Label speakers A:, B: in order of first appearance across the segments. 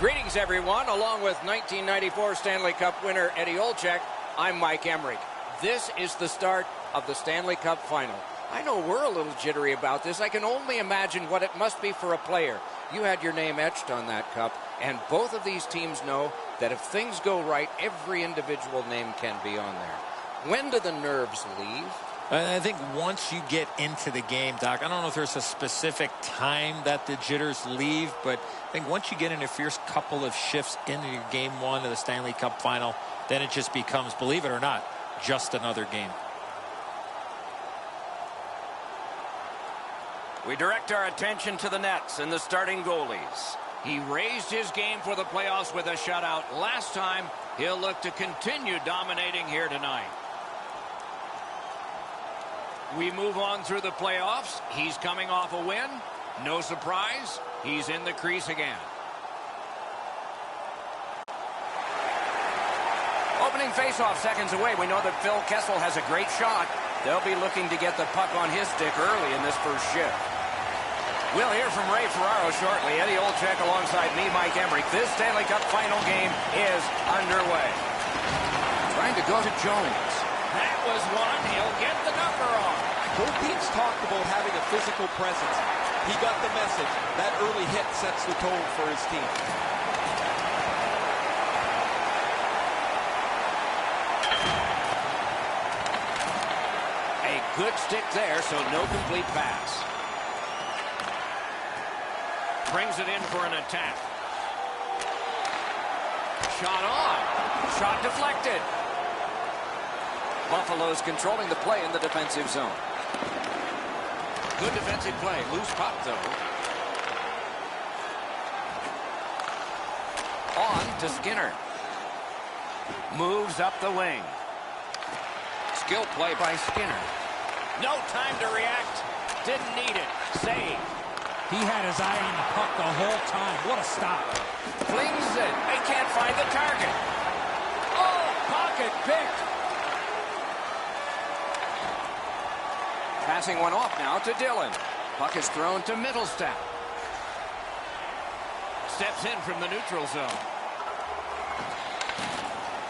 A: Greetings, everyone. Along with 1994 Stanley Cup winner Eddie Olczyk, I'm Mike Emrick. This is the start of the Stanley Cup final. I know we're a little jittery about this. I can only imagine what it must be for a player. You had your name etched on that cup, and both of these teams know that if things go right, every individual name can be on there. When do the nerves leave?
B: I think once you get into the game, Doc, I don't know if there's a specific time that the jitters leave, but I think once you get in a fierce couple of shifts into your game one of the Stanley Cup final, then it just becomes, believe it or not, just another game.
A: We direct our attention to the nets and the starting goalies. He raised his game for the playoffs with a shutout last time. He'll look to continue dominating here tonight. We move on through the playoffs. He's coming off a win. No surprise, he's in the crease again. Opening faceoff seconds away. We know that Phil Kessel has a great shot. They'll be looking to get the puck on his stick early in this first shift. We'll hear from Ray Ferraro shortly. Eddie Olczyk alongside me, Mike Emrick. This Stanley Cup final game is underway. Trying to go to Jones. That was one. He'll get the number on.
C: Both teams talked about having a physical presence. He got the message. That early hit sets the tone for his team.
A: A good stick there, so no complete pass. Brings it in for an attack. Shot on. Shot deflected. Buffalo's controlling the play in the defensive zone. Good defensive play. Loose puck, though. On to Skinner. Moves up the wing. Skill play by Skinner. No time to react. Didn't need it. Save.
D: He had his eye on the puck the whole time. What a stop.
A: Flings it. They can't find the target. Oh, pocket picked. Passing one off now to Dillon. Puck is thrown to Mittelstadt. Steps in from the neutral zone.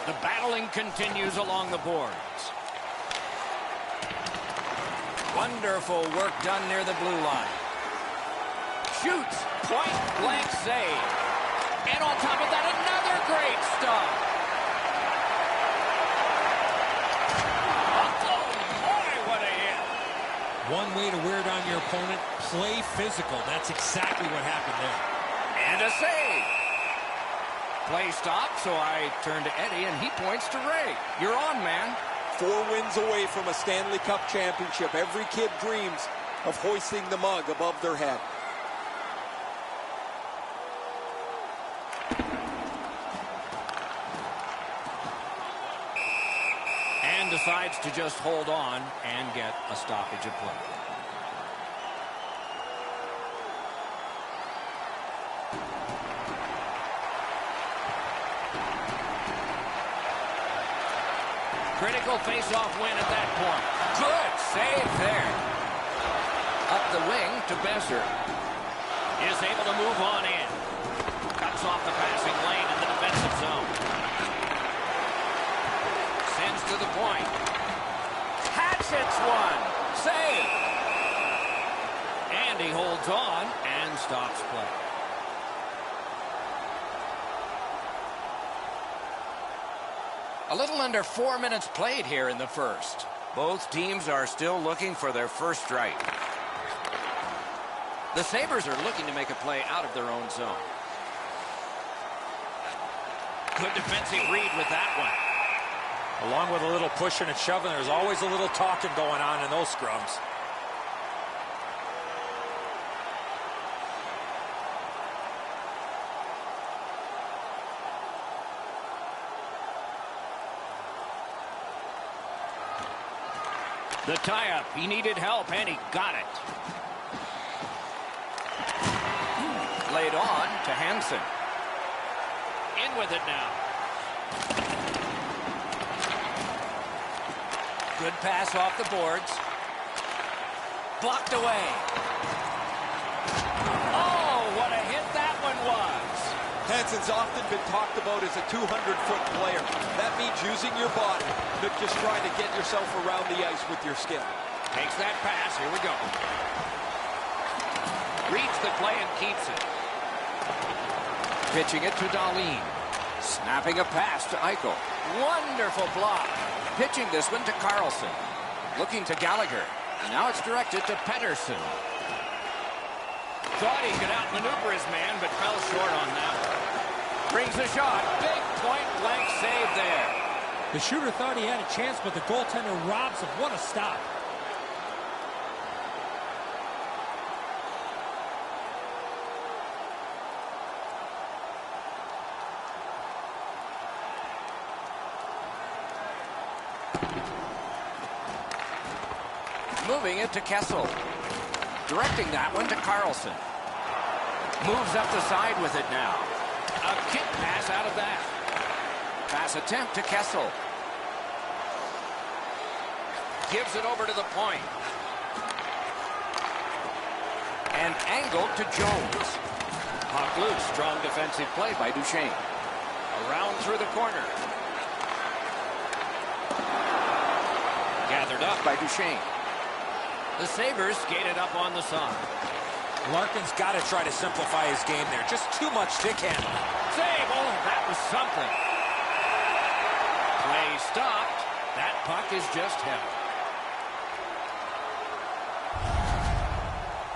A: The battling continues along the boards. Wonderful work done near the blue line. Shoots. Point blank save. And on top of that, another great stop.
D: One way to wear down your opponent, play physical. That's exactly what happened there.
A: And a save. Play stopped, so I turn to Eddie, and he points to Ray. You're on, man.
C: 4 wins away from a Stanley Cup championship. Every kid dreams of hoisting the mug above their head.
A: And decides to just hold on and get a stoppage of play. Critical face-off win at that point. Good save there. Up the wing to Besser. Is able to move on in. Cuts off the passing lane in the defensive zone. Sends to the point. Hatchets one. Save. And he holds on and stops play. A little under 4 minutes played here in the first. Both teams are still looking for their first strike. The Sabres are looking to make a play out of their own zone. Good defensive read with that one.
B: Along with a little pushing and shoving, there's always a little talking going on in those scrums.
A: The tie-up. He needed help, and he got it. Laid on to Hansen. In with it now. Good pass off the boards. Blocked away. Oh, what a hit that one was.
C: Hansen's often been talked about as a 200-foot player. That means using your body, not just trying to get yourself around the ice with your skill.
A: Takes that pass. Here we go. Reads the play and keeps it. Pitching it to Dahlin. Snapping a pass to Eichel. Wonderful block. Pitching this one to Carlson. Looking to Gallagher. Now it's directed to Pettersson. Thought he could outmaneuver his man, but fell short on that one. Brings the shot. Big point-blank save there.
D: The shooter thought he had a chance, but the goaltender robs him. What a stop.
A: Moving it to Kessel. Directing that one to Carlson. Moves up the side with it now. A kick pass out of that. Pass attempt to Kessel. Gives it over to the point. And angled to Jones. Puck loose. Strong defensive play by Duchesne. Around through the corner. Gathered up by Duchesne. The Sabres skated up on the side.
B: Larkin's got to try to simplify his game there. Just too much stick handling.
A: Save! Oh, that was something. Play stopped. That puck is just held.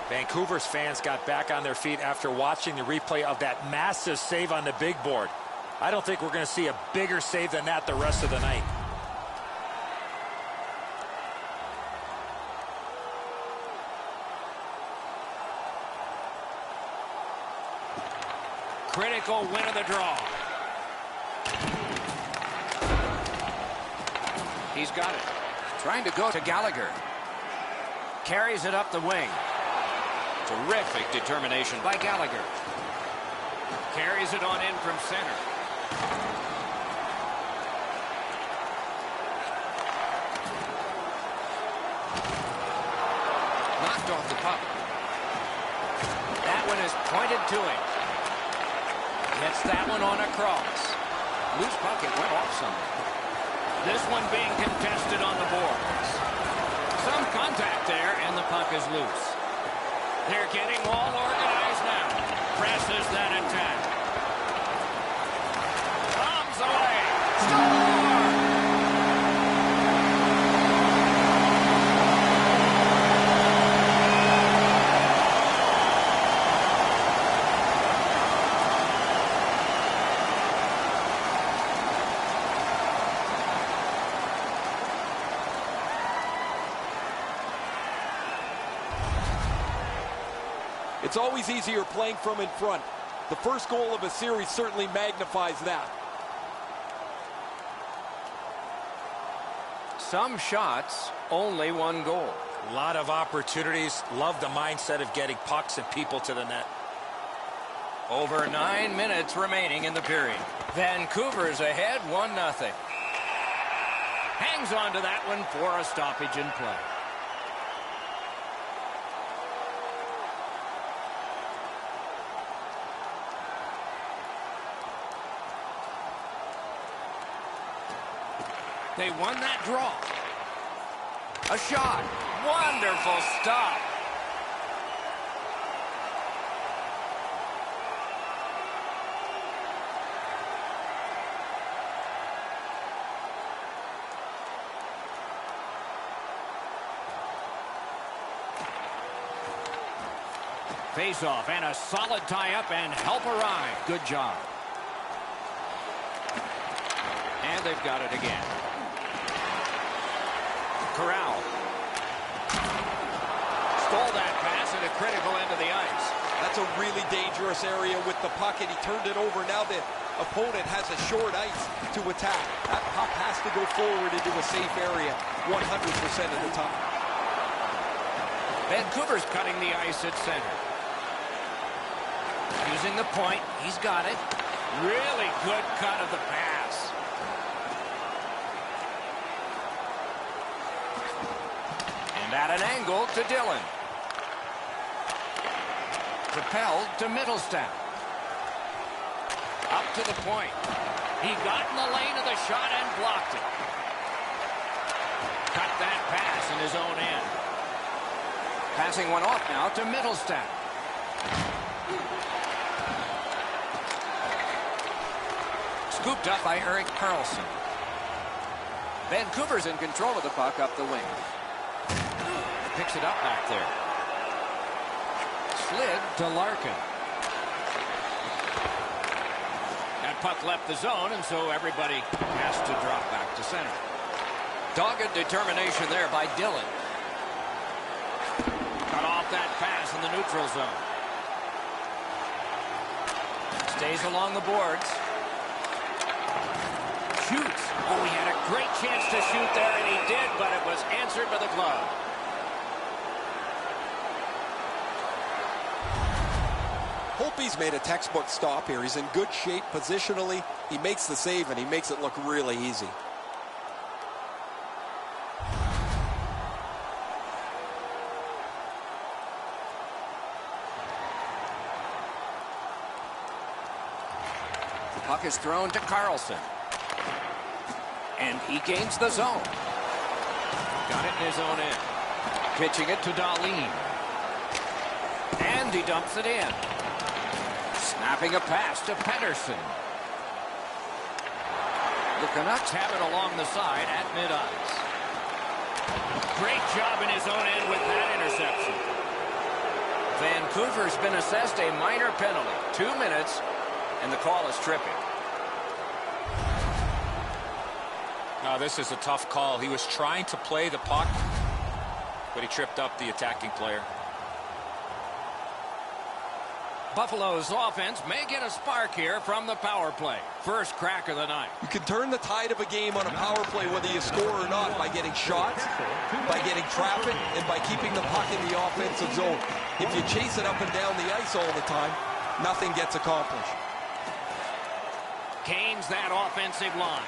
B: Vancouver's fans got back on their feet after watching the replay of that massive save on the big board. I don't think we're going to see a bigger save than that the rest of the night.
A: Critical win of the draw. He's got it. Trying to go to Gallagher. Carries it up the wing. Terrific determination by Gallagher. Carries it on in from center. Knocked off the puck. That one is pointed to him. Gets that one on a cross. Loose puck, it went off somewhere. This one being contested on the boards. Some contact there, and the puck is loose. They're getting all organized now. Presses that attack. Bombs away. Score!
C: It's always easier playing from in front. The first goal of a series certainly magnifies that.
A: Some shots, only one goal.
B: A lot of opportunities. Love the mindset of getting pucks and people to the net.
A: Over 9 minutes remaining in the period. Vancouver's ahead 1-0. Hangs on to that one for a stoppage in play. They won that draw. A shot. Wonderful stop. Face-off and a solid tie-up and help arrive. Good job. And they've got it again. Corral. Stole that pass at a critical end of the ice.
C: That's a really dangerous area with the puck, and he turned it over. Now the opponent has a short ice to attack. That puck has to go forward into a safe area 100% of the time.
A: Vancouver's cutting the ice at center. Using the point. He's got it. Really good cut of the pass. And at an angle to Dillon. Propelled to Mittelstadt. Up to the point. He got in the lane of the shot and blocked it. Cut that pass in his own end. Passing one off now to Mittelstadt. Scooped up by Erik Karlsson. Vancouver's in control of the puck up the wing. Picks it up back there. Slid to Larkin. That puck left the zone, and so everybody has to drop back to center. Dogged determination there by Dillon. Cut off that pass in the neutral zone. Stays along the boards. Shoots. Oh, he had a great chance to shoot there, and he did, but it was answered by the glove.
C: Holtby's made a textbook stop here. He's in good shape positionally. He makes the save, and he makes it look really easy.
A: The puck is thrown to Karlsson. And he gains the zone. Got it in his own end. Pitching it to Dahlin. And he dumps it in. Snapping a pass to Pettersson. The Canucks have it along the side at mid-ice. Great job in his own end with that interception. Vancouver's been assessed a minor penalty. 2 minutes, and the call is tripping.
B: No, this is a tough call. He was trying to play the puck, but he tripped up the attacking player.
A: Buffalo's offense may get a spark here from the power play. First crack of the night.
C: You can turn the tide of a game on a power play whether you score or not by getting shots, by getting traffic, and by keeping the puck in the offensive zone. If you chase it up and down the ice all the time, nothing gets accomplished.
A: Gains that offensive line.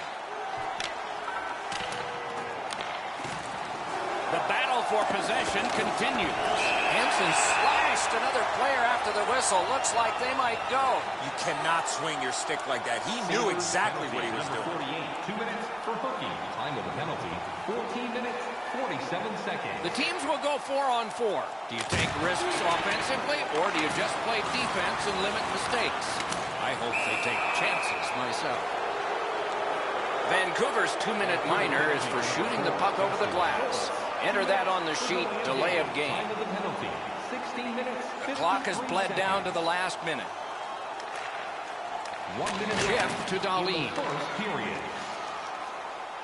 A: The battle for possession continues. Hansen slashed another player after the whistle. Looks like they might go.
B: You cannot swing your stick like that. He knew exactly what he was doing.
E: 48, 2 minutes for hooking. Time of the penalty, 14 minutes, 47 seconds.
A: The teams will go 4-on-4. Do you take risks offensively, or do you just play defense and limit mistakes? I hope they take chances myself. Vancouver's 2-minute minor is for shooting the puck over the glass. Enter that on the sheet, delay of game. The clock has bled down to the last minute.
E: 1 minute
A: Shift to Dahlin.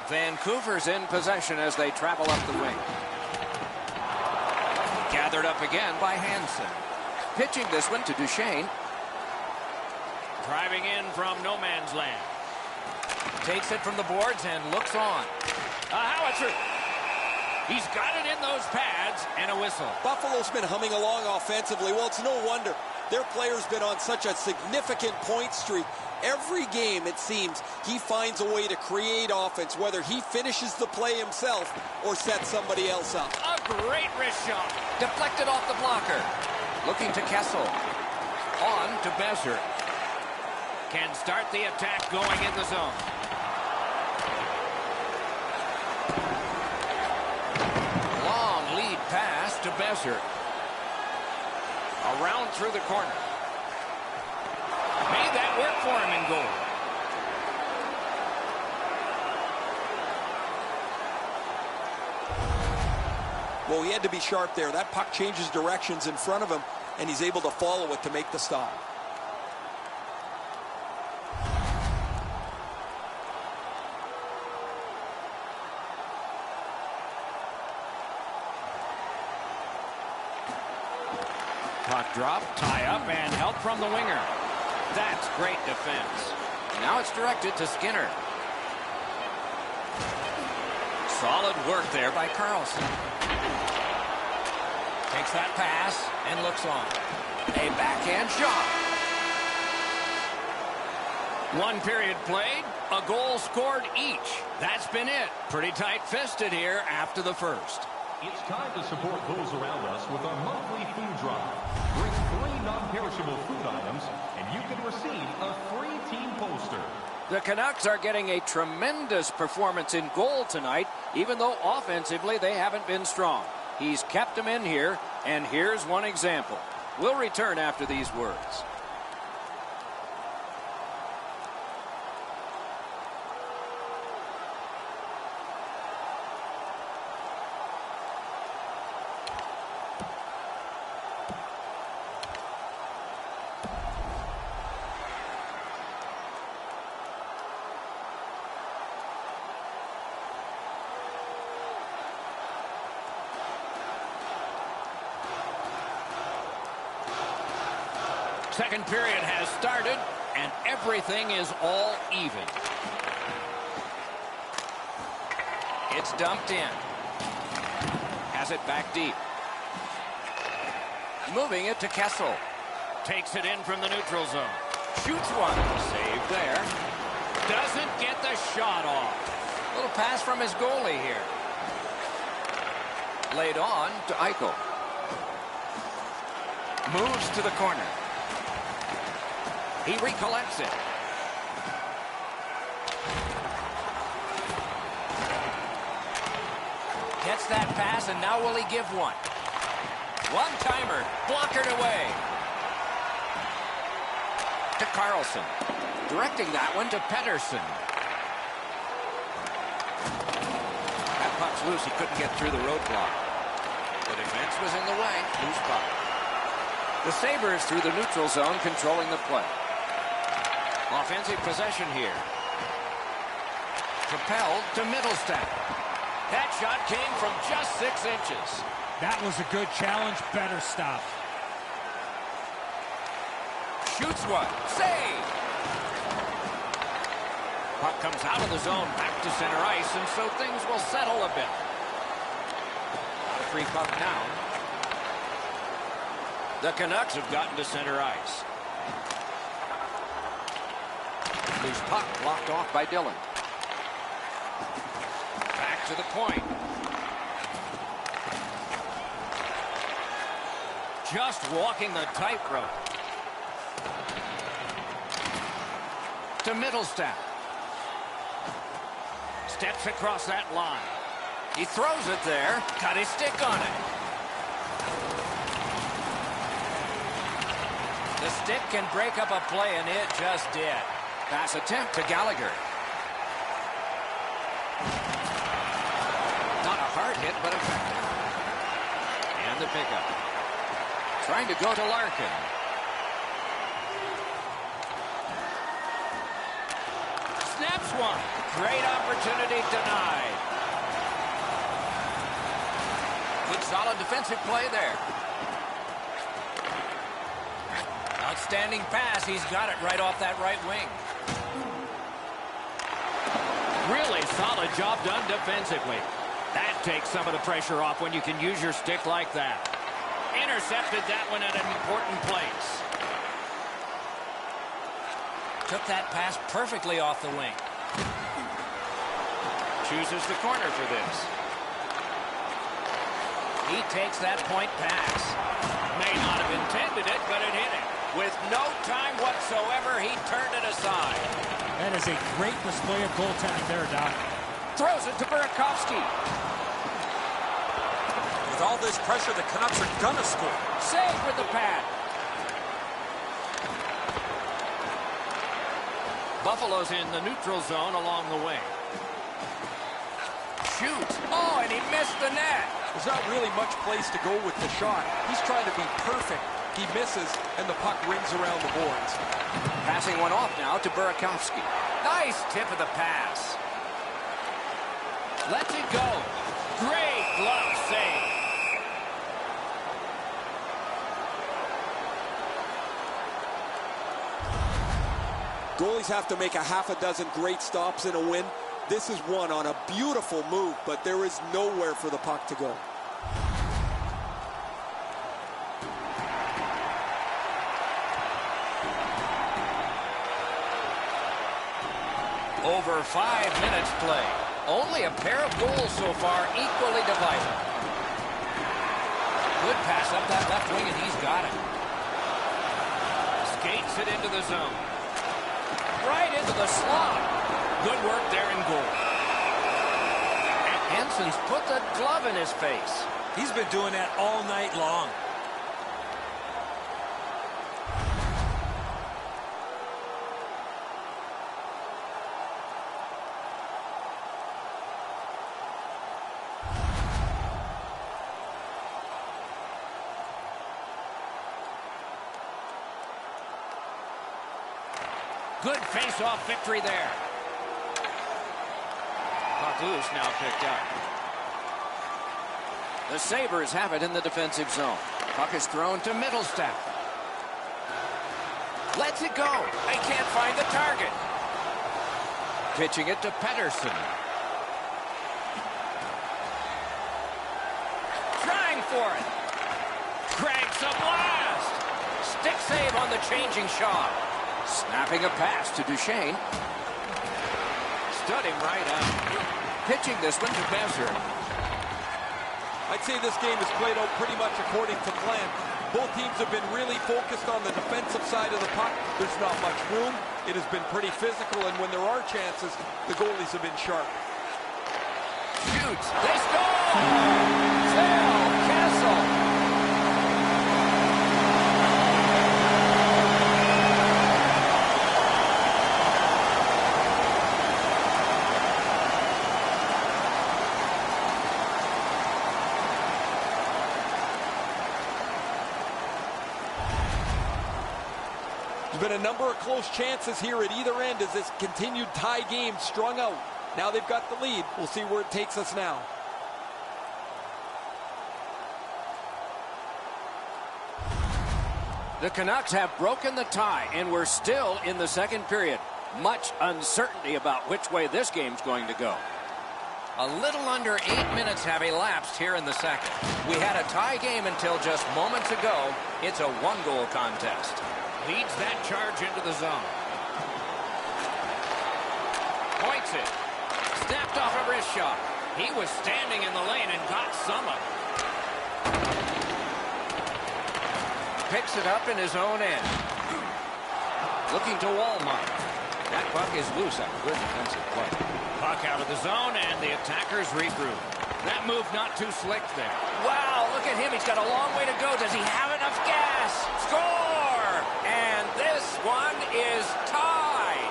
A: Vancouver's in possession as they travel up the wing. Gathered up again by Hansen. Pitching this one to Duchesne. Driving in from no man's land. Takes it from the boards and looks on. A howitzer. He's got it in those pads, and a whistle.
C: Buffalo's been humming along offensively. Well, it's no wonder. Their player's been on such a significant point streak. Every game, it seems, he finds a way to create offense, whether he finishes the play himself or sets somebody else up.
A: A great wrist shot. Deflected off the blocker. Looking to Kessel. On to Besser. Can start the attack going in the zone. Pass to Besser. Around through the corner. Made that work for him in goal.
C: Well, he had to be sharp there. That puck changes directions in front of him. and he's able to follow it to make the stop.
A: Puck drop, tie up, and help from the winger. That's great defense. Now it's directed to Skinner. Solid work there by Carlson. Takes that pass and looks on. A backhand shot. One period played, a goal scored each. That's been it. Pretty tight-fisted here after the first.
E: It's time to support those around us with our monthly food drive. Bring 3 non-perishable food items, and you can receive a free team poster.
A: The Canucks are getting a tremendous performance in goal tonight, even though offensively they haven't been strong. He's kept them in here, and here's one example. We'll return after these words. Second period has started, and everything is all even. It's dumped in. Has it back deep. Moving it to Kessel. Takes it in from the neutral zone. Shoots one. Save there. Doesn't get the shot off. Little pass from his goalie here. Laid on to Eichel. Moves to the corner. He recollects it. Gets that pass, and now will he give one? One-timer, blockered away. To Carlson. Directing that one to Pettersson. That puck's loose. He couldn't get through the roadblock. The defense was in the way. Loose puck. The Sabres through the neutral zone, controlling the play. Offensive possession here. Propelled to Middlestat. That shot came from just 6 inches.
D: That was a good challenge. Better stop.
A: Shoots one. Save! Puck comes out of the zone, back to center ice, and so things will settle a bit. A free puck now. The Canucks have gotten to center ice. Loose puck blocked off by Dillon. Back to the point. Just walking the tightrope. To Middlestat. Steps across that line. He throws it there. Got his stick on it. The stick can break up a play, and it just did. Pass attempt to Gallagher. Not a hard hit, but effective. And the pickup. Trying to go to Larkin. Snaps one. Great opportunity denied. Good solid defensive play there. Outstanding pass. He's got it right off that right wing. Really solid job done defensively. That takes some of the pressure off when you can use your stick like that. Intercepted that one at an important place. Took that pass perfectly off the wing. Chooses the corner for this. He takes that point pass. May not have intended it, but it hit him. With no time whatsoever, he turned it aside.
D: That is a great display of goaltending there, Doc.
A: Throws it to Burakovsky.
F: With all this pressure, the Canucks are gonna score.
A: Save with the pad. Buffalo's in the neutral zone along the wing. Shoots. Oh, and he missed the net.
F: There's not really much place to go with the shot. He's trying to be perfect
C: He misses, and the puck rings around the boards.
A: Passing one off now to Burakovsky. Nice tip of the pass. Lets it go. Great glove save.
C: Goalies have to make a half a dozen great stops in a win. This is one on a beautiful move, but there is nowhere for the puck to go.
A: Over 5 minutes play. Only a pair of goals so far, equally divided. Good pass up that left wing, and he's got it. Skates it into the zone. Right into the slot. Good work there in goal. And Hansen's put the glove in his face.
D: He's been doing that all night long.
A: Good face-off victory there. Puck loose now picked up. The Sabres have it in the defensive zone. Puck is thrown to Middlestat. Lets it go. They can't find the target. Pitching it to Pettersson. Trying for it. Cranks a blast. Stick save on the changing shot. Snapping a pass to Duchesne. Stood him right up. Pitching this one to Besser.
C: I'd say this game has played out pretty much according to plan. Both teams have been really focused on the defensive side of the puck. There's not much room. It has been pretty physical, and when there are chances, the goalies have been sharp.
A: Shoots. They score! Phil Kessel.
C: There's been a number of close chances here at either end as this continued tie game strung out. Now they've got the lead. We'll see where it takes us now.
A: The Canucks have broken the tie, and we're still in the second period. Much uncertainty about which way this game's going to go. A little under 8 minutes have elapsed here in the second. We had a tie game until just moments ago. It's a one-goal contest. Leads that charge into the zone. Points it. Snapped off a wrist shot. He was standing in the lane and got some of it. Picks it up in his own end. Looking to Walmart. That puck is loose after good defensive play. Puck out of the zone, and the attackers regroup. That move not too slick there. Wow, look at him. He's got a long way to go. Does he have enough gas? Score! And this one is tied.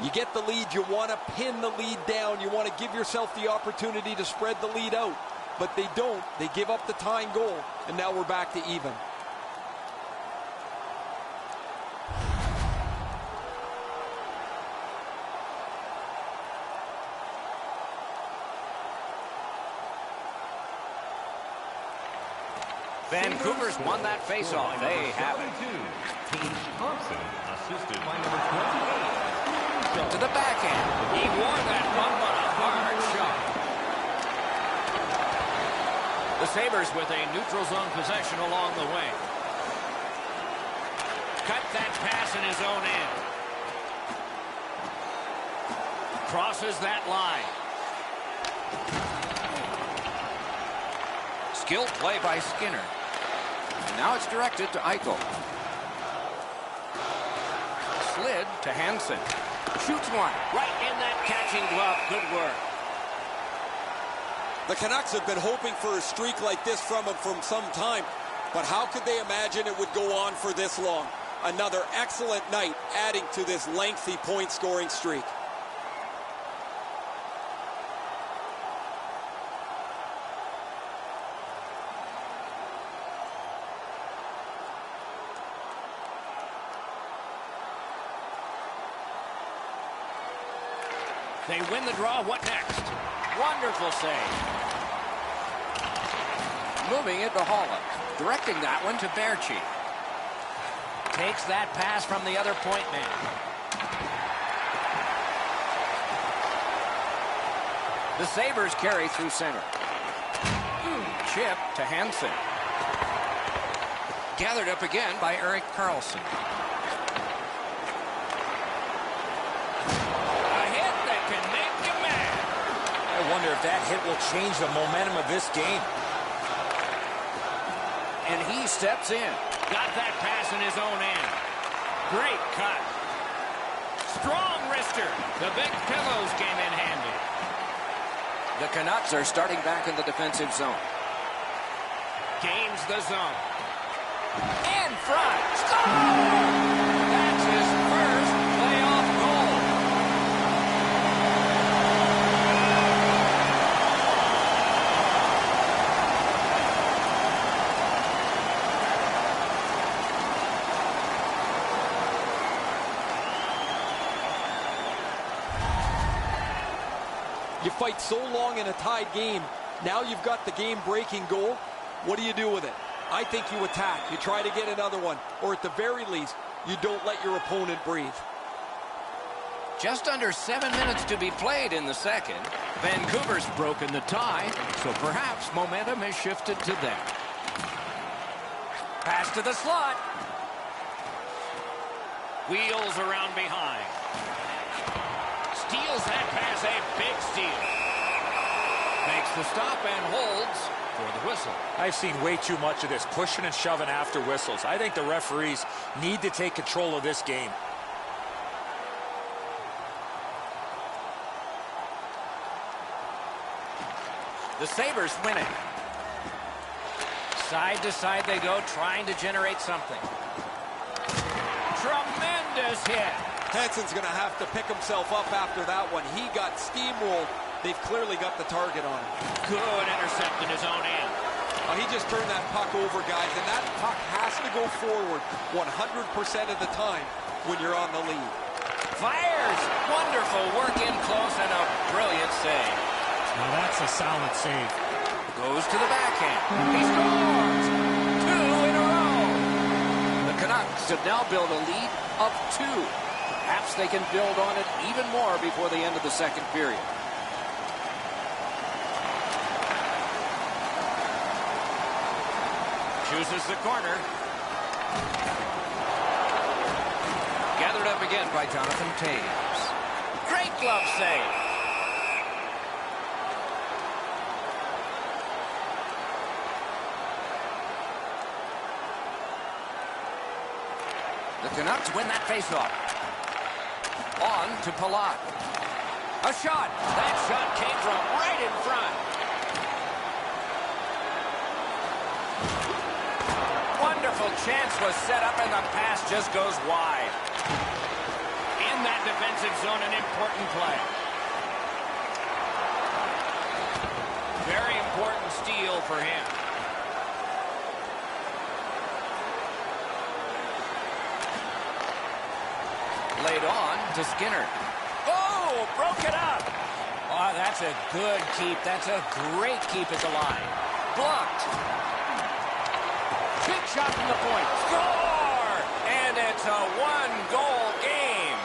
C: You get the lead, you want to pin the lead down. You want to give yourself the opportunity to spread the lead out. But they don't. They give up the tying goal, and now we're back to even.
A: Vancouver's won that faceoff. They have it.
E: Team Thompson, assisted by number 28.
A: To the backhand. He wore that one, but a hard shot. The Sabres with a neutral zone possession along the way. Cut that pass in his own end. Crosses that line. Skilled play by Skinner. And now it's directed to Eichel. Slid to Hansen. Shoots one. Right in that catching glove. Good work.
C: The Canucks have been hoping for a streak like this from him from some time. But how could they imagine it would go on for this long? Another excellent night adding to this lengthy point-scoring streak.
A: They win the draw. What next? Wonderful save. Moving it to Holland. Directing that one to Berchi. Takes that pass from the other point man. The Sabres carry through center. Chip to Hansen. Gathered up again by Erik Karlsson.
F: I wonder if that hit will change the momentum of this game.
A: And he steps in. Got that pass in his own end. Great cut. Strong wrister. The big pillows came in handy. The Canucks are starting back in the defensive zone. Gains the zone. In front. Score! That's his first playoff goal.
C: You fight so long in a tied game. Now you've got the game-breaking goal. What do you do with it? I think you attack. You try to get another one. Or at the very least, you don't let your opponent breathe.
A: Just under 7 minutes to be played in the second. Vancouver's broken the tie, so perhaps momentum has shifted to them. Pass to the slot. Wheels around behind. Steals that pass, a big steal. Makes the stop and holds for the whistle.
F: I've seen way too much of this, pushing and shoving after whistles. I think the referees need to take control of this game.
A: The Sabres win it. Side to side they go, trying to generate something. Tremendous hit.
C: Hansen's going to have to pick himself up after that one. He got steamrolled. They've clearly got the target on him.
A: Good intercept in his own end.
C: He just turned that puck over, guys, and that puck has to go forward 100% of the time when you're on the lead.
A: Fires. Wonderful work in close and a brilliant save.
D: Now that's a solid save.
A: Goes to the backhand. He scores! 2 in a row. The Canucks have now built a lead of 2. Perhaps they can build on it even more before the end of the second period. Chooses the corner. Gathered up again by Jonathan Toews. Great glove save. The Canucks win that faceoff. On to Palat. A shot. That shot came from right in front. Wonderful chance was set up and the pass just goes wide. In that defensive zone, an important play. Very important steal for him. Laid on to Skinner. Oh, broke it up. Oh, that's a good keep. That's a great keep at the line. Blocked. Big shot from the point. Score! And it's a one-goal game.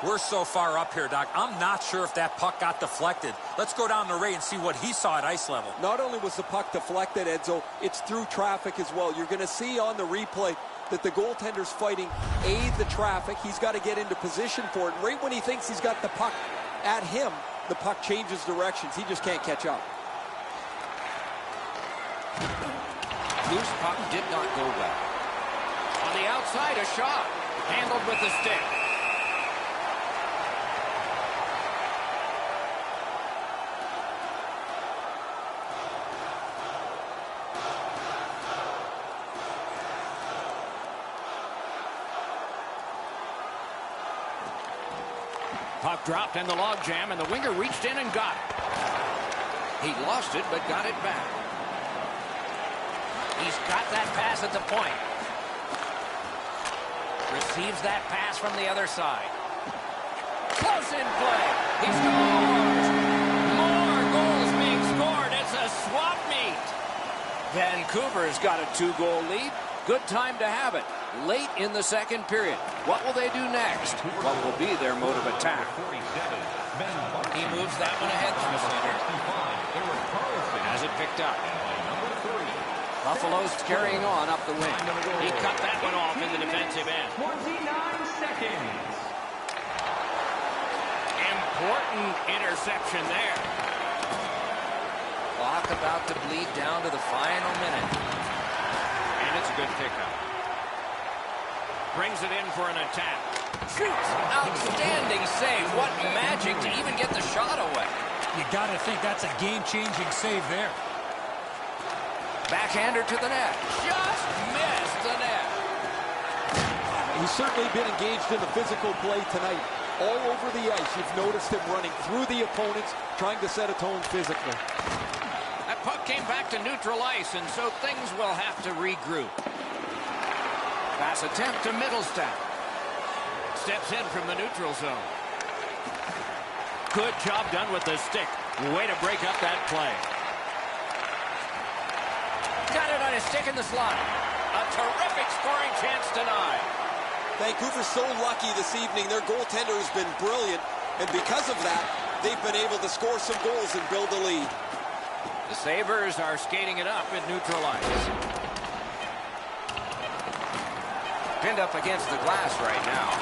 F: We're so far up here, Doc. I'm not sure if that puck got deflected. Let's go down to Ray and see what he saw at ice level.
C: Not only was the puck deflected, Edzo, it's through traffic as well. You're going to see on the replay that the goaltender's fighting the traffic. He's got to get into position for it. Right when he thinks he's got the puck at him, the puck changes directions. He just can't catch up.
A: Loose puck did not go well. On the outside, a shot. Handled with the stick. Puck dropped in the logjam, and the winger reached in and got it. He lost it, but got it back. He's got that pass at the point. Receives that pass from the other side. Close in play. He scores! More goals being scored. It's a swap meet. Vancouver's got a 2-goal lead. Good time to have it. Late in the second period. What will they do next? What will be their mode of attack? He moves that one ahead through center. Has it picked up. Buffalo's carrying on up the wing. He cut that one off in the defensive end.
E: 29 seconds.
A: Important interception there. Clock about to bleed down to the final minute. And it's a good pickup. Brings it in for an attack. Shoots. Outstanding save. What magic to even get the shot away.
D: You got to think that's a game-changing save there.
A: Backhander to the net. Just missed the net.
C: He's certainly been engaged in the physical play tonight. All over the ice, you've noticed him running through the opponents, trying to set a tone physically.
A: That puck came back to neutral ice, and so things will have to regroup. Pass attempt to Middlestat. Steps in from the neutral zone. Good job done with the stick. Way to break up that play. Got it on his stick in the slot. A terrific scoring chance denied.
C: Vancouver's so lucky this evening. Their goaltender has been brilliant, and because of that, they've been able to score some goals and build a lead.
A: The Sabres are skating it up at neutral ice. Pinned up against the glass right now.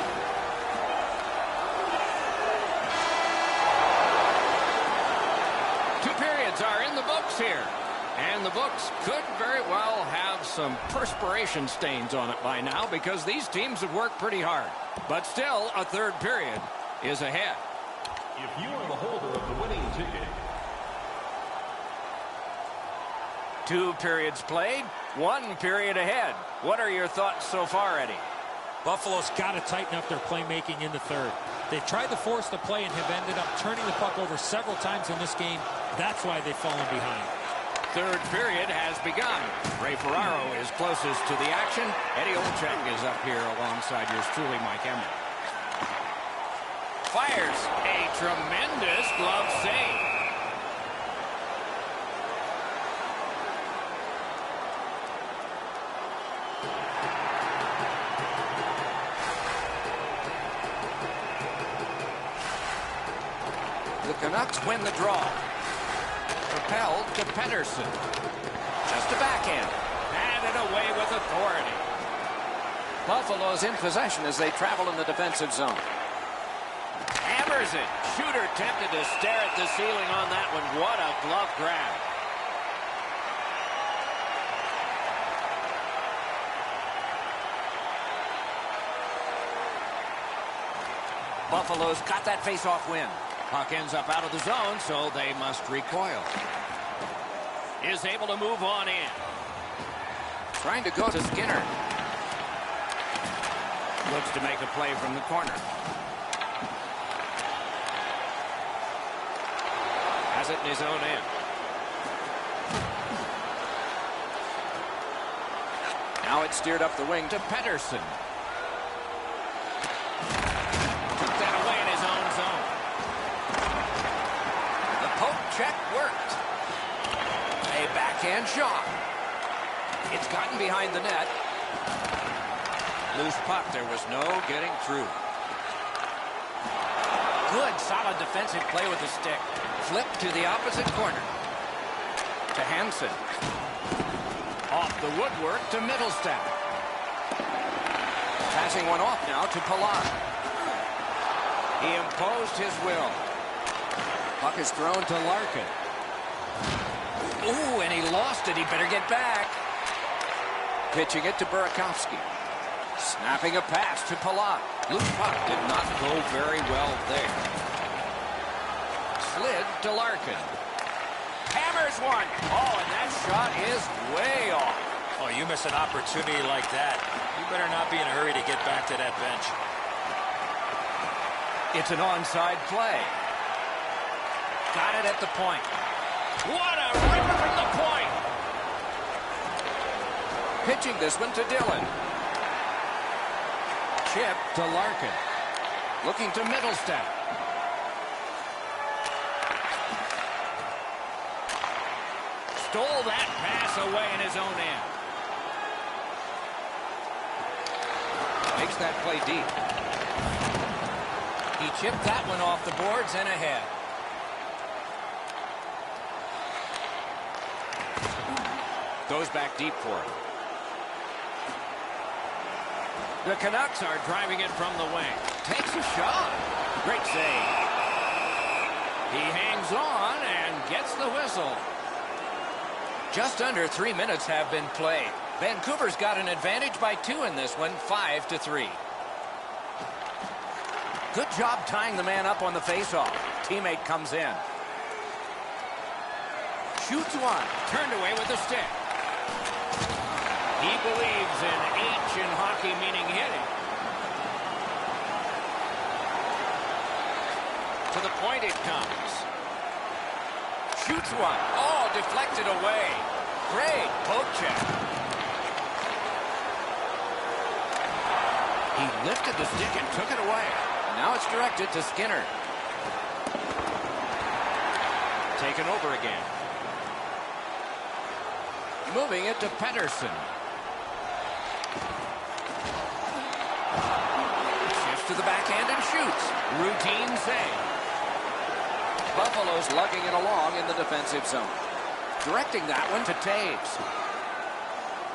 A: Two periods are in the books here. And the books could very well have some perspiration stains on it by now because these teams have worked pretty hard. But still, a third period is ahead.
E: If you are the holder of the winning ticket.
A: 2 periods played, 1 period ahead. What are your thoughts so far, Eddie?
D: Buffalo's got to tighten up their playmaking in the third. They've tried to force the play and have ended up turning the puck over several times in this game. That's why they've fallen behind.
A: Third period has begun. Ray Ferraro is closest to the action. Eddie Olczyk is up here alongside yours truly, Mike Emrick. Fires a tremendous glove save. The Canucks win the draw. Propelled to Pettersson. Just a backhand. Handed away with authority. Buffalo's in possession as they travel in the defensive zone. Hammers it. Shooter tempted to stare at the ceiling on that one. What a glove grab. Buffalo's got that face-off win. Puck ends up out of the zone, so they must recoil. Is able to move on in. Trying to go to Skinner. Looks to make a play from the corner. Has it in his own end. Now it's steered up the wing to Pettersson. Took that away in his own zone. The poke check worked. A backhand shot. It's gotten behind the net. Loose puck. There was no getting through. Good, solid defensive play with the stick. Flip to the opposite corner. To Hansen. Off the woodwork to Middlestat. Passing one off now to Palat. He imposed his will. Puck is thrown to Larkin. Ooh, and he lost it. He better get back. Pitching it to Burakovsky. Snapping a pass to Palat. Loose puck did not go very well there. Slid to Larkin. Hammers one. Oh, and that shot is way off.
F: Oh, you miss an opportunity like that. You better not be in a hurry to get back to that bench.
A: It's an onside play. Got it at the point. What a ripper from the point! Pitching this one to Dillon. Chip to Larkin. Looking to middle step. Stole that pass away in his own end. Makes that play deep. He chipped that one off the boards and ahead. Goes back deep for it. The Canucks are driving it from the wing. Takes a shot. Great save. He hangs on and gets the whistle. Just under 3 minutes have been played. Vancouver's got an advantage by 2 in this one, 5-3. Good job tying the man up on the faceoff. Teammate comes in. Shoots one. Turned away with a stick. He believes in H in hockey, meaning hitting. To the point it comes. Shoots one. Oh, deflected away. Great poke check. He lifted the stick and took it away. Now it's directed to Skinner. Taken over again. Moving it to Pettersson. Shifts to the backhand and shoots. Routine save. Buffalo's lugging it along in the defensive zone. Directing that one to Taves.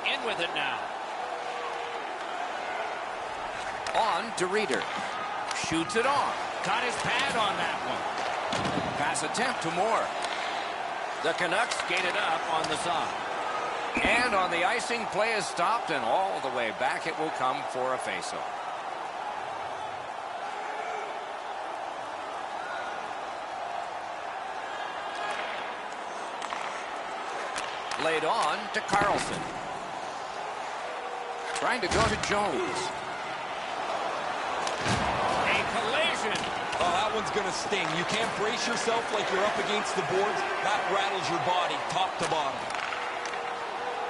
A: In with it now. On to Reeder. Shoots it on. Got his pad on that one. Pass attempt to Moore. The Canucks skated up on the side. And on the icing, play is stopped, and all the way back it will come for a faceoff. Laid on to Carlson. Trying to go to Jones. A collision.
C: Oh, that one's going to sting. You can't brace yourself like you're up against the boards. That rattles your body top to bottom.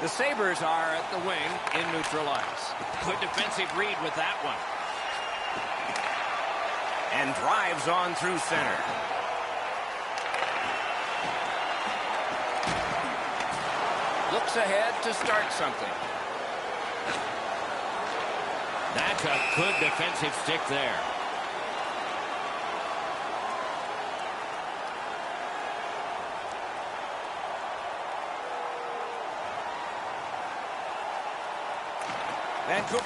A: The Sabres are at the wing in neutral ice. Good defensive read with that one. And drives on through center. Looks ahead to start something. That's a good defensive stick there. Vancouver.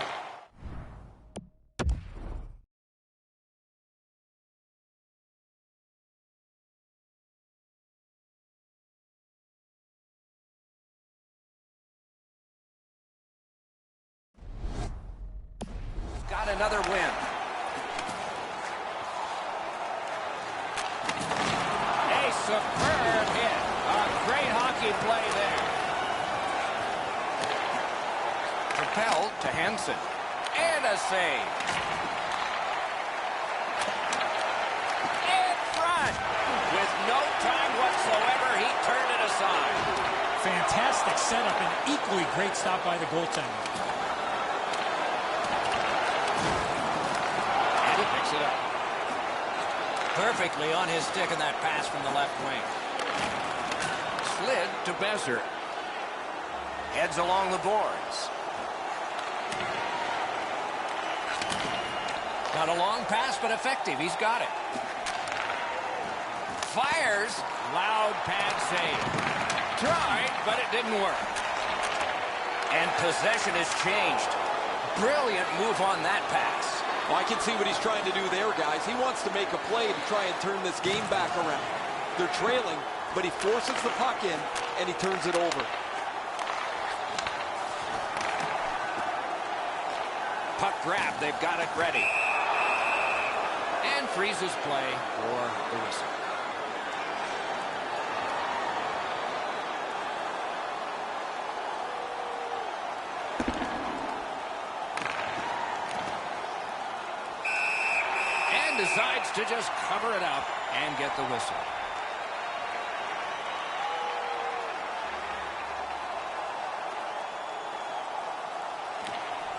A: Got another win. A superb hit. A great hockey play there. Propelled to Hansen. And a save. In front. With no time whatsoever, he turned it aside.
D: Fantastic setup and equally great stop by the goaltender.
A: And he picks it up. Perfectly on his stick in that pass from the left wing. Slid to Besser. Heads along the boards. Not a long pass, but effective. He's got it. Fires. Loud pad save. Tried, but it didn't work. And possession has changed. Brilliant move on that pass.
C: Well, I can see what he's trying to do there, guys. He wants to make a play to try and turn this game back around. They're trailing, but he forces the puck in, and he turns it over.
A: Puck grab. They've got it ready. And freezes play for the whistle. And decides to just cover it up and get the whistle.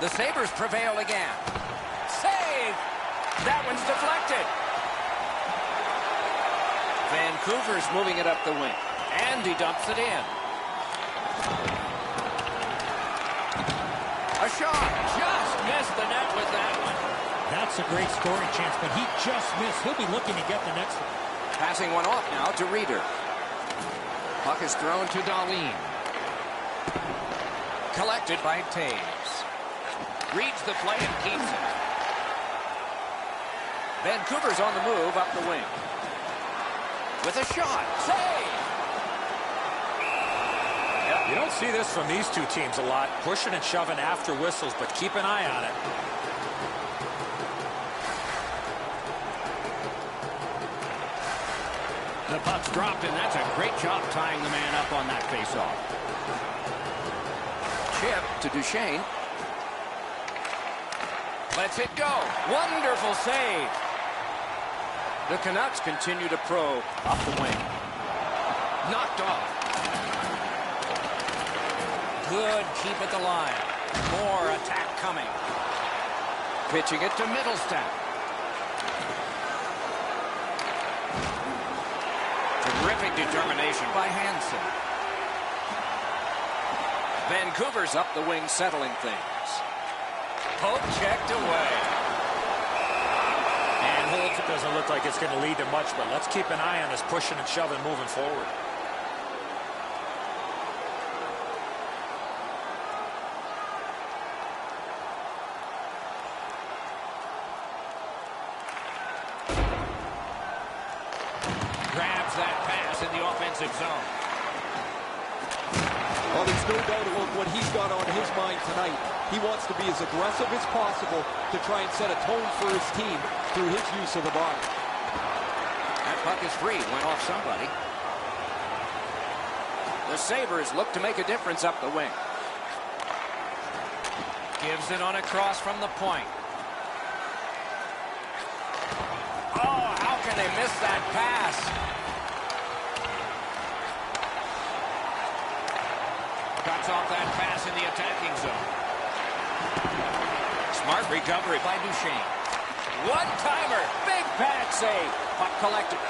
A: The Sabres prevail again. Save! That one's deflected. Vancouver's moving it up the wing. And he dumps it in. A shot. Just missed the net with that one.
D: That's a great scoring chance, but he just missed. He'll be looking to get the next one.
A: Passing one off now to Reeder. Puck is thrown to Dahlin. Collected by Taves. Reads the play and keeps it. Vancouver's on the move up the wing. With a shot. Save!
F: You don't see this from these two teams a lot. Pushing and shoving after whistles, but keep an eye on it.
A: The puck's dropped, and that's a great job tying the man up on that faceoff. Chip to Duchesne. Lets it go. Wonderful save. The Canucks continue to probe up the wing. Knocked off. Good keep at the line. More attack coming. Pitching it to Middlestat. Terrific determination by Hansen. Vancouver's up the wing settling things. Poke checked away.
F: And holds it. Doesn't look like it's going to lead to much, but let's keep an eye on this pushing and shoving moving forward.
A: Grabs that pass in the offensive zone.
C: Well, there's no doubt about what he's got on his mind tonight. He wants to be as aggressive as possible to try and set a tone for his team through his use of the body.
A: That puck is free. Went off somebody. The Sabres look to make a difference up the wing. Gives it on a cross from the point. Oh, how can they miss that pass? Cuts off that pass in the attacking zone. Smart recovery by Duchesne. One-timer. Big pad save. Puck collected.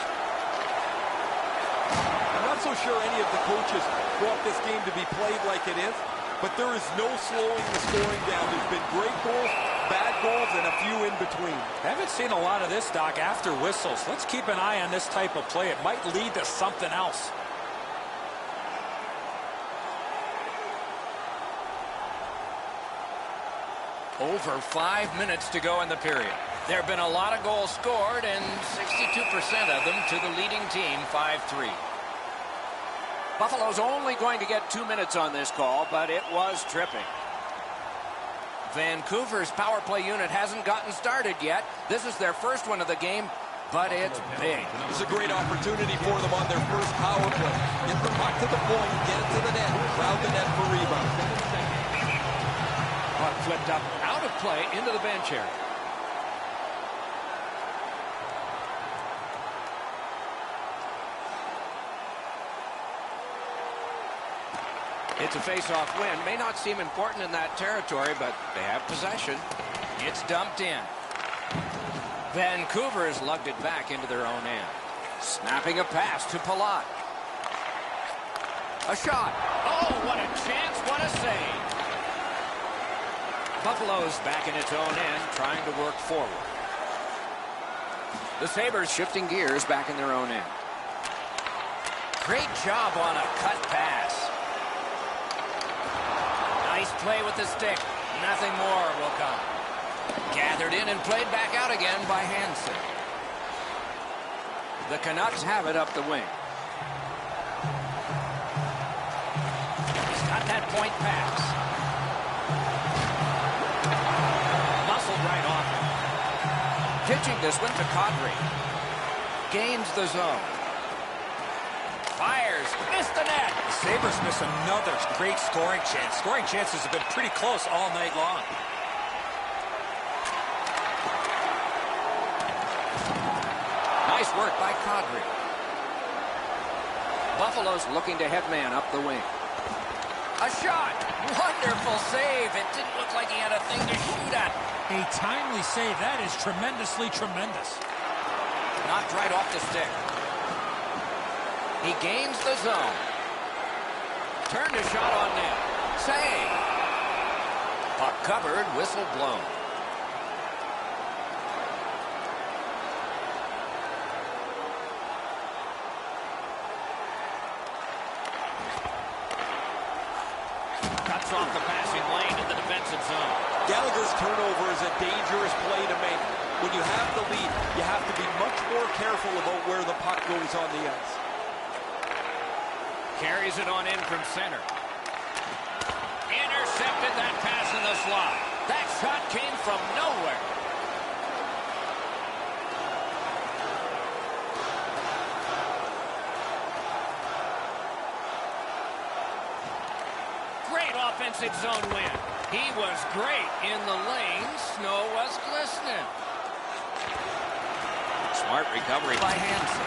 C: I'm not so sure any of the coaches want this game to be played like it is, but there is no slowing the scoring down. There's been great goals, bad goals, and a few in between.
F: Haven't seen a lot of this, Doc, after whistles. Let's keep an eye on this type of play. It might lead to something else.
A: Over 5 minutes to go in the period. There have been a lot of goals scored, and 62% of them to the leading team, 5-3. Buffalo's only going to get 2 minutes on this call, but it was tripping. Vancouver's power play unit hasn't gotten started yet. This is their first one of the game, but it's big.
C: It's a great opportunity for them on their first power play. Get the puck to the point, get it to the net, crowd the net for rebound.
A: Puck flipped up out of play into the bench area. It's a face-off win. May not seem important in that territory, but they have possession. It's dumped in. Vancouver has lugged it back into their own end. Snapping a pass to Palat. A shot. Oh, what a chance. What a save. Buffalo's back in its own end, trying to work forward. The Sabres shifting gears back in their own end. Great job on a cut pass. Nice play with the stick. Nothing more will come. Gathered in and played back out again by Hansen. The Canucks have it up the wing. He's got that point pass. Muscled right off him. Pitching this one to Kadri. Gains the zone. Fires. Missed the net.
F: The Sabres miss another great scoring chance. Scoring chances have been pretty close all night long.
A: work by Kadri. Buffalo's looking to head man up the wing. A shot! Wonderful save! It didn't look like he had a thing to shoot at.
D: A timely save. That is tremendously tremendous.
A: Knocked right off the stick. He gains the zone. Turned a shot on net. Save! Puck covered, whistle blown. Cuts off the passing lane in the defensive zone.
C: Gallagher's turnover is a dangerous play to make. When you have the lead, you have to be much more careful about where the puck goes on the ice.
A: Carries it on in from center. Intercepted that pass in the slot. That shot came from nowhere. Great offensive zone win. He was great in the lane. Snow was glistening. Smart recovery by Hansen.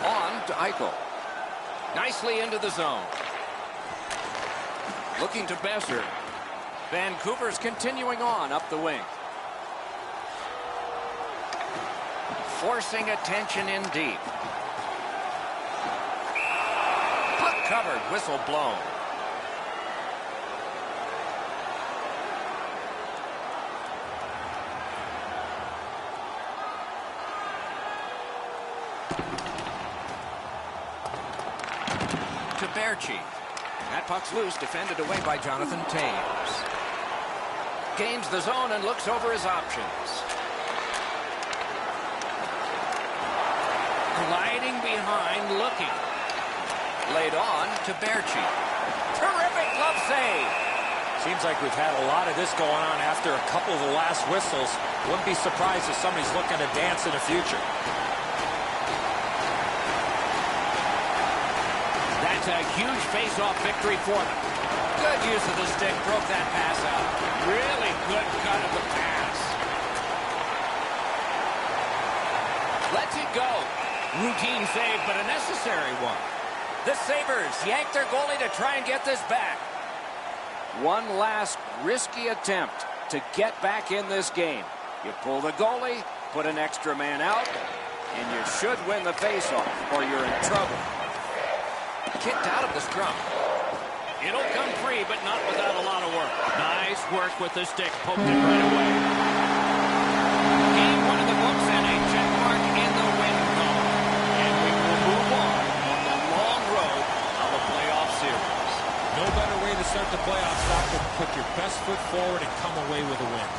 A: On to Eichel. Nicely into the zone. Looking to Besser. Vancouver's continuing on up the wing. Forcing attention in deep. Puck covered, whistle blown. To Berchi. That puck's loose, defended away by Jonathan Toews. Gains the zone and looks over his options. Gliding behind, looking. Laid on to Berchi. Terrific glove save.
F: Seems like we've had a lot of this going on after a couple of the last whistles. Wouldn't be surprised if somebody's looking to dance in the future.
A: That's a huge face-off victory for them. Good use of the stick, broke that pass out. Really good cut of the pass. Lets it go. Routine save, but a necessary one. The Sabres yank their goalie to try and get this back. One last risky attempt to get back in this game. You pull the goalie, put an extra man out, and you should win the face-off, or you're in trouble. Kicked out of the scrum. It'll come free, but not without a lot of work. Nice work with the stick. Poked it right away. Game one of the books and a check mark in the win column. And we will move on the long road of a playoff series.
D: No better way to start the playoffs, Doc, than put your best foot forward and come away with a win.